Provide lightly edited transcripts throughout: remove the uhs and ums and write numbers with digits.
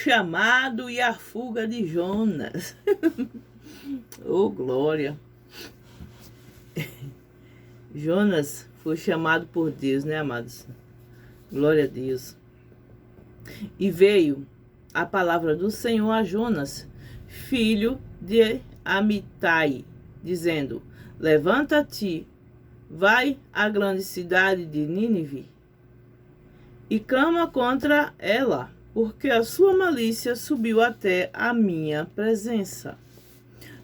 chamado e a fuga de Jonas. Oh, glória! Jonas foi chamado por Deus, né, amados? Glória a Deus. E veio a palavra do Senhor a Jonas, filho de Amitai, dizendo: levanta-te, vai à grande cidade de Nínive e clama contra ela, porque a sua malícia subiu até a minha presença.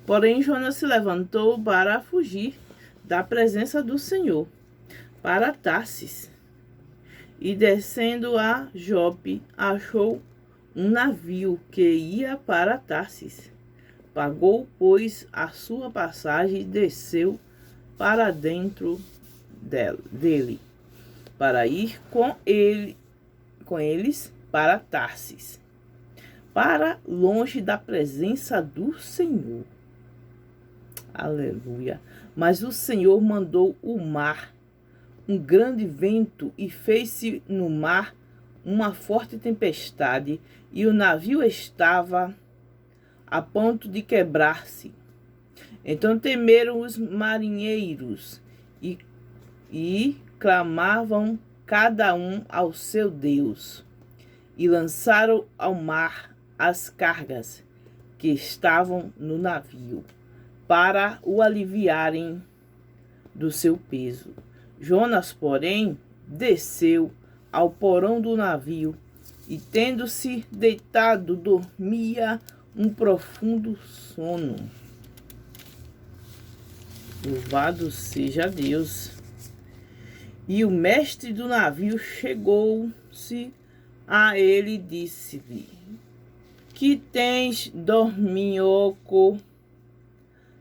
Porém, Jonas se levantou para fugir da presença do Senhor, para Tarsis. E descendo a Jope, achou um navio que ia para Tarsis. Pagou, pois, a sua passagem e desceu para dentro dele, para ir com eles para Tarsis, para longe da presença do Senhor. Aleluia. Mas o Senhor mandou o mar, um grande vento, e fez-se no mar uma forte tempestade, e o navio estava a ponto de quebrar-se. Então temeram os marinheiros e clamavam cada um ao seu Deus, e lançaram ao mar as cargas que estavam no navio, para o aliviarem do seu peso. Jonas, porém, desceu ao porão do navio e, tendo-se deitado, dormia um profundo sono. Louvado seja Deus. E o mestre do navio chegou-se a ele e disse-lhe: que tens, dorminhoco?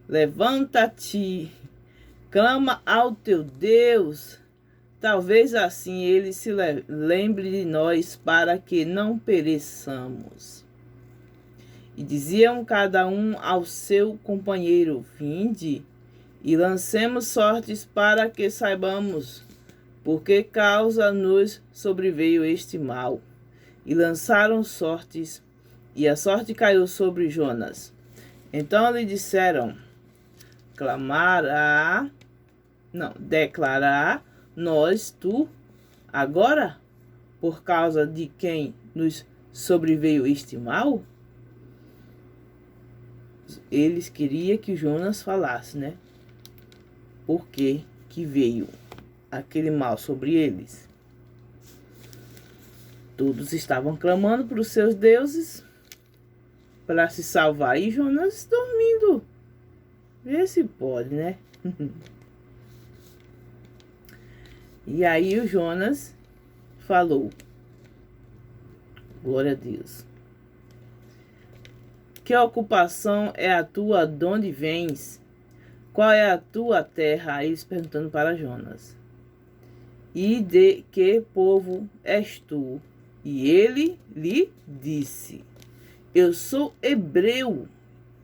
Levanta-te, clama ao teu Deus. Talvez assim ele se lembre de nós, para que não pereçamos. E diziam cada um ao seu companheiro: vinde e lancemos sortes, para que saibamos por que causa nos sobreveio este mal. E lançaram sortes, e a sorte caiu sobre Jonas. Então lhe disseram: declarará nós tu agora, por causa de quem nos sobreveio este mal? Eles queriam que Jonas falasse, né? Por que veio aquele mal sobre eles? Todos estavam clamando para os seus deuses para se salvar, e Jonas dormindo. Vê se pode, né? E aí o Jonas falou: glória a Deus. Que ocupação é a tua? De onde vens? Qual é a tua terra? Eles perguntando para Jonas. E de que povo és tu? E ele lhe disse: eu sou hebreu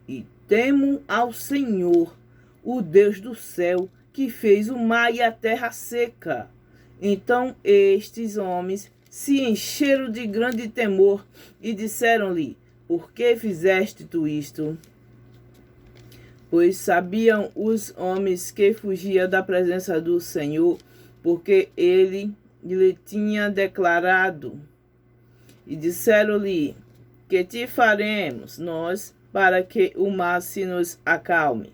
e temo ao Senhor, o Deus do céu, que fez o mar e a terra seca. Então estes homens se encheram de grande temor e disseram-lhe: por que fizeste tu isto? Pois sabiam os homens que fugia da presença do Senhor, porque ele lhe tinha declarado. E disseram-lhe: que te faremos nós para que o mar se nos acalme?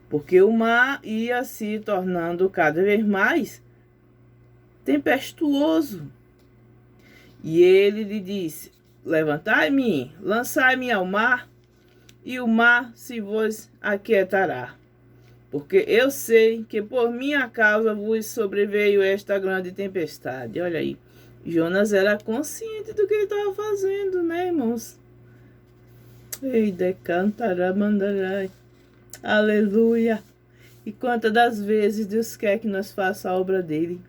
Porque o mar ia se tornando cada vez mais tempestuoso. E ele lhe disse: levantai-me, lançai-me ao mar, e o mar se vos aquietará. Porque eu sei que por minha causa vos sobreveio esta grande tempestade. Olha aí, Jonas era consciente do que ele estava fazendo, né, irmãos? Ei, decantaramandarai. Aleluia. E quantas das vezes Deus quer que nós faça a obra dele?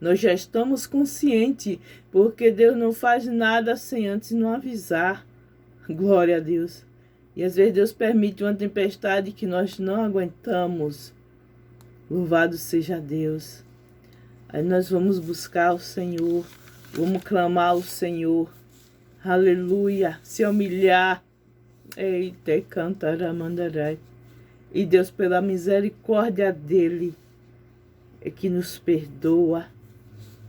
Nós já estamos conscientes, porque Deus não faz nada sem antes nos avisar. Glória a Deus. E às vezes Deus permite uma tempestade que nós não aguentamos. Louvado seja Deus. Aí nós vamos buscar o Senhor, vamos clamar ao Senhor. aleluia, se humilhar. Eita, cantaramandarai. E Deus, pela misericórdia dele, é que nos perdoa,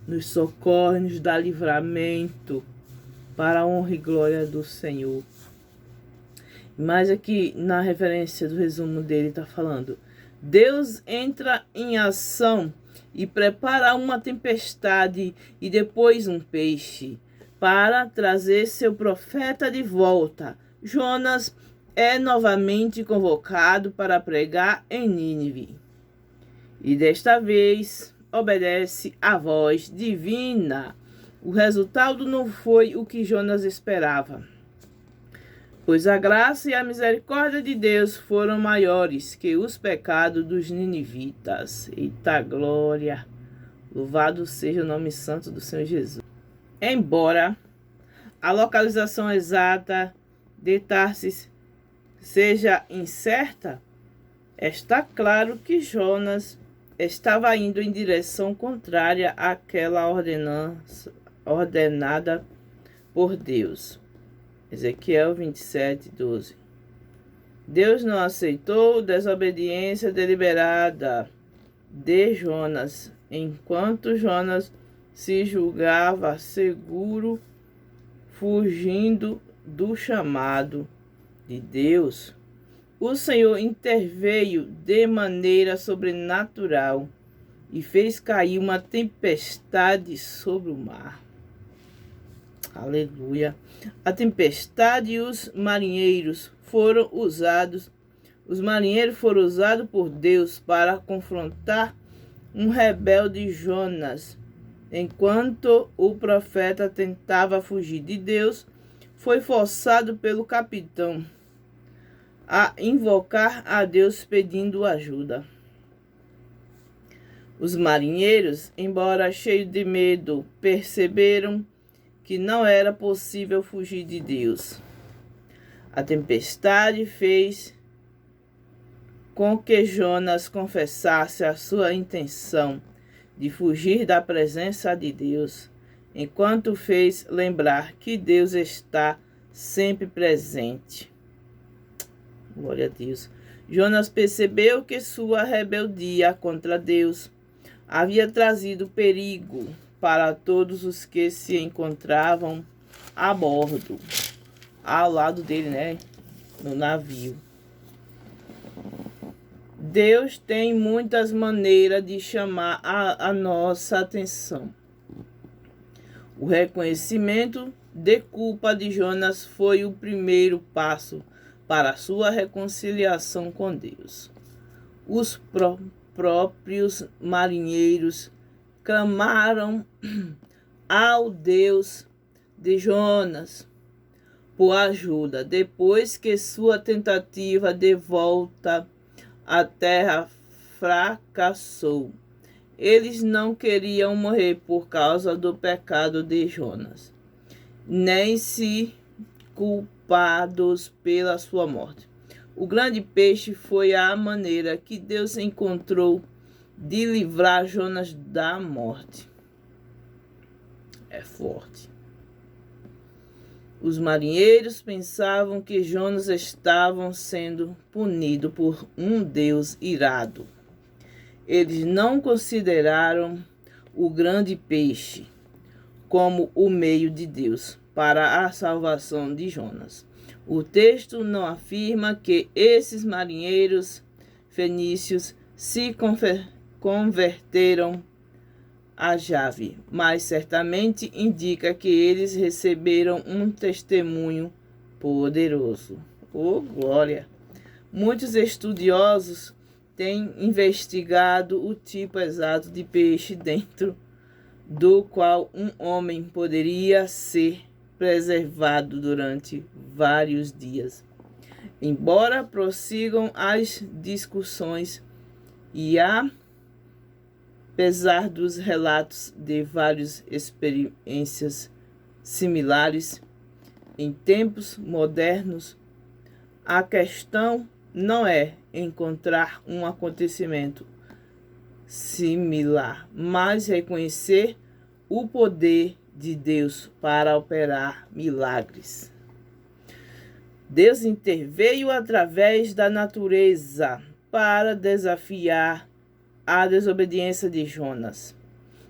nos socorre, nos dá livramento para a honra e glória do Senhor. Mas aqui na referência do resumo dele está falando: Deus entra em ação e prepara uma tempestade e depois um peixe para trazer seu profeta de volta. Jonas é novamente convocado para pregar em Nínive. E desta vez obedece à voz divina. O resultado não foi o que Jonas esperava, pois a graça e a misericórdia de Deus foram maiores que os pecados dos ninivitas. Eita glória! Louvado seja o nome santo do Senhor Jesus. Embora a localização exata de Tarsis seja incerta, está claro que Jonas estava indo em direção contrária àquela ordenada por Deus. Ezequiel 27, 12. Deus não aceitou a desobediência deliberada de Jonas, enquanto Jonas se julgava seguro, fugindo do chamado de Deus. O Senhor interveio de maneira sobrenatural e fez cair uma tempestade sobre o mar. Aleluia. A tempestade e os marinheiros foram usados por Deus para confrontar um rebelde Jonas. Enquanto o profeta tentava fugir de Deus, foi forçado pelo capitão a invocar a Deus pedindo ajuda. Os marinheiros, embora cheios de medo, perceberam que não era possível fugir de Deus. A tempestade fez com que Jonas confessasse a sua intenção de fugir da presença de Deus, enquanto fez lembrar que Deus está sempre presente. Glória a Deus. Jonas percebeu que sua rebeldia contra Deus havia trazido perigo para todos os que se encontravam a bordo, ao lado dele, no navio. Deus tem muitas maneiras de chamar a nossa atenção. O reconhecimento de culpa de Jonas foi o primeiro passo para a sua reconciliação com Deus. Os próprios marinheiros clamaram ao Deus de Jonas por ajuda, depois que sua tentativa de volta à terra fracassou. Eles não queriam morrer por causa do pecado de Jonas, nem se culpados pela sua morte. O grande peixe foi a maneira que Deus encontrou de livrar Jonas da morte. É forte. Os marinheiros pensavam que Jonas estava sendo punido por um Deus irado. Eles não consideraram o grande peixe como o meio de Deus para a salvação de Jonas. O texto não afirma que esses marinheiros fenícios se converteram a Jahvé, mas certamente indica que eles receberam um testemunho poderoso. Oh, glória! Muitos estudiosos têm investigado o tipo exato de peixe dentro do qual um homem poderia ser preservado durante vários dias. Embora prossigam as discussões e apesar dos relatos de várias experiências similares em tempos modernos, a questão não é encontrar um acontecimento similar, mas reconhecer o poder de Deus para operar milagres. Deus interveio através da natureza para desafiar a desobediência de Jonas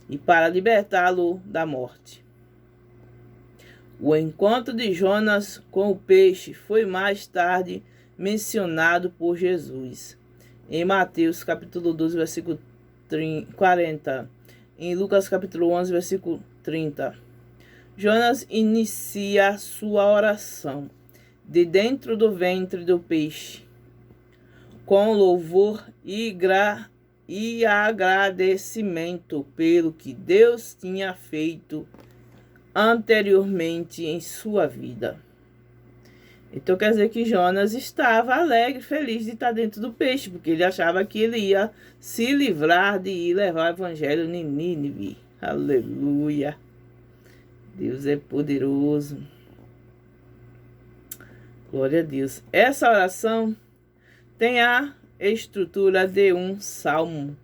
e para libertá-lo da morte. O encontro de Jonas com o peixe foi mais tarde mencionado por Jesus em Mateus capítulo 12, versículo 40, em Lucas capítulo 11, versículo 30. Jonas inicia sua oração de dentro do ventre do peixe, com louvor e agradecimento pelo que Deus tinha feito anteriormente em sua vida. Então quer dizer que Jonas estava alegre, feliz de estar dentro do peixe, porque ele achava que ele ia se livrar de ir levar o evangelho em Nínive. Aleluia! Deus é poderoso. Glória a Deus. Essa oração tem a estrutura de um salmo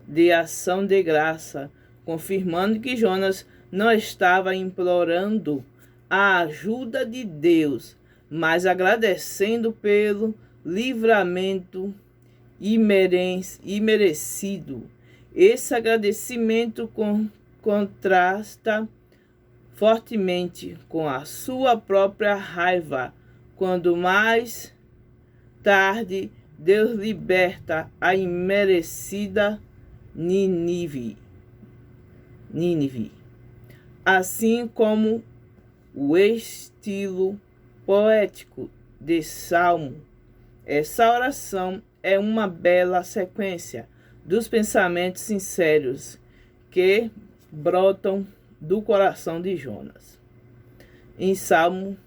de ação de graça, confirmando que Jonas não estava implorando a ajuda de Deus, mas agradecendo pelo livramento imerecido. Esse agradecimento contrasta fortemente com a sua própria raiva, quando mais tarde Deus liberta a imerecida Nínive. Assim como o estilo poético de Salmo, essa oração é uma bela sequência dos pensamentos sinceros que brotam do coração de Jonas. Em Salmo,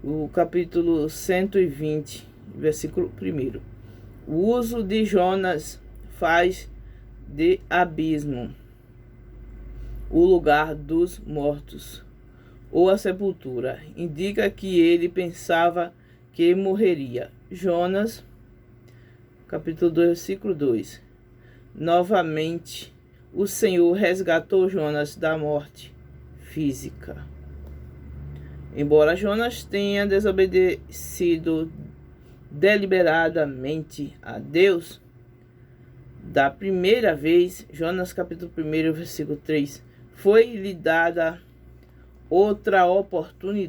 o capítulo 120, versículo 1. O uso de Jonas faz de abismo o lugar dos mortos, ou a sepultura. Indica que ele pensava que morreria. Jonas, capítulo 2, versículo 2. Novamente, o Senhor resgatou Jonas da morte física. Embora Jonas tenha desobedecido deliberadamente a Deus da primeira vez, Jonas capítulo 1, versículo 3, foi-lhe dada outra oportunidade